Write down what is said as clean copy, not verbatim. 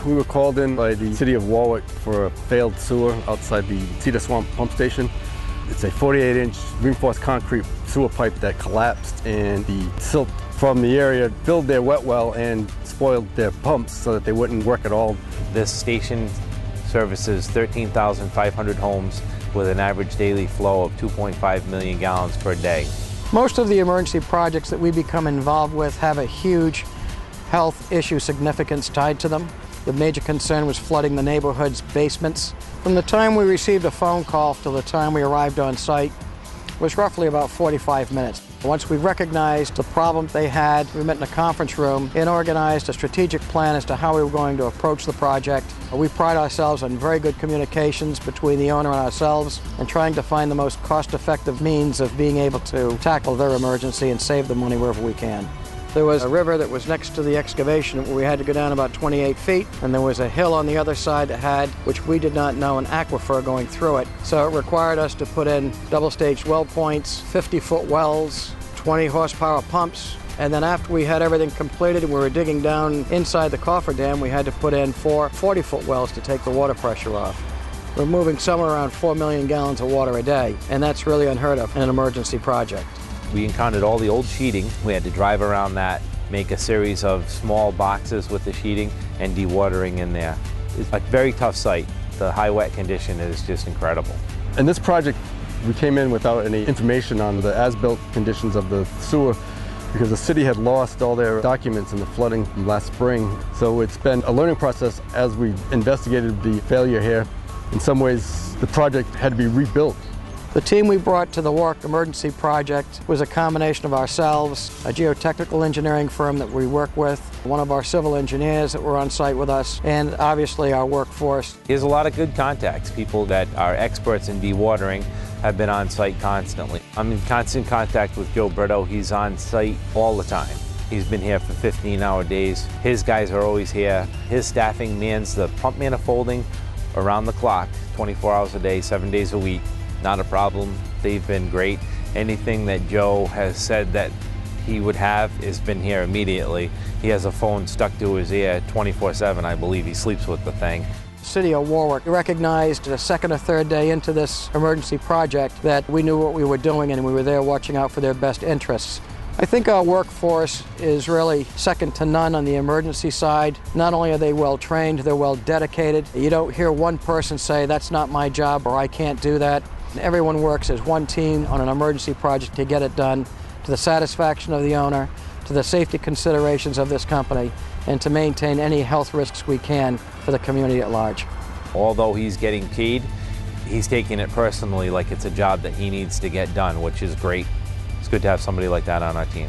we were called in by the city of Warwick for a failed sewer outside the Cedar Swamp pump station. It's a 48-inch reinforced concrete sewer pipe that collapsed, and the silt from the area filled their wet well and spoiled their pumps so that they wouldn't work at all. This station services 13,500 homes with an average daily flow of 2.5 million gallons per day. Most of the emergency projects that we become involved with have a huge health issue significance tied to them. The major concern was flooding the neighborhood's basements. From the time we received a phone call till the time we arrived on site was roughly about 45 minutes. Once we recognized the problem they had, we met in a conference room and organized a strategic plan as to how we were going to approach the project. We pride ourselves on very good communications between the owner and ourselves and trying to find the most cost-effective means of being able to tackle their emergency and save the money wherever we can. There was a river that was next to the excavation where we had to go down about 28 feet, and there was a hill on the other side that had, which we did not know, an aquifer going through it. So it required us to put in double-staged well points, 50-foot wells, 20 horsepower pumps, and then after we had everything completed and we were digging down inside the cofferdam, we had to put in 4 40-foot wells to take the water pressure off. We're moving somewhere around 4 million gallons of water a day, and that's really unheard of in an emergency project. We encountered all the old sheeting. We had to drive around that, make a series of small boxes with the sheeting and dewatering in there. It's a very tough site. The high wet condition is just incredible. In this project, we came in without any information on the as-built conditions of the sewer because the city had lost all their documents in the flooding last spring. So it's been a learning process as we investigated the failure here. In some ways, the project had to be rebuilt. The team we brought to the Warwick Emergency Project was a combination of ourselves, a geotechnical engineering firm that we work with, one of our civil engineers that were on site with us, and obviously our workforce. He has a lot of good contacts. People that are experts in dewatering have been on site constantly. I'm in constant contact with Joe Brito. He's on site all the time. He's been here for 15-hour days. His guys are always here. His staffing mans the pump manifolding around the clock, 24 hours a day, 7 days a week. Not a problem. They've been great. Anything that Joe has said that he would have has been here immediately. He has a phone stuck to his ear 24/7. I believe he sleeps with the thing. The City of Warwick recognized the second or third day into this emergency project that we knew what we were doing and we were there watching out for their best interests. I think our workforce is really second to none on the emergency side. Not only are they well trained, they're well dedicated. You don't hear one person say, "That's not my job," or "I can't do that." Everyone works as one team on an emergency project to get it done to the satisfaction of the owner, to the safety considerations of this company, and to maintain any health risks we can for the community at large. Although he's getting paid, he's taking it personally like it's a job that he needs to get done, which is great. It's good to have somebody like that on our team.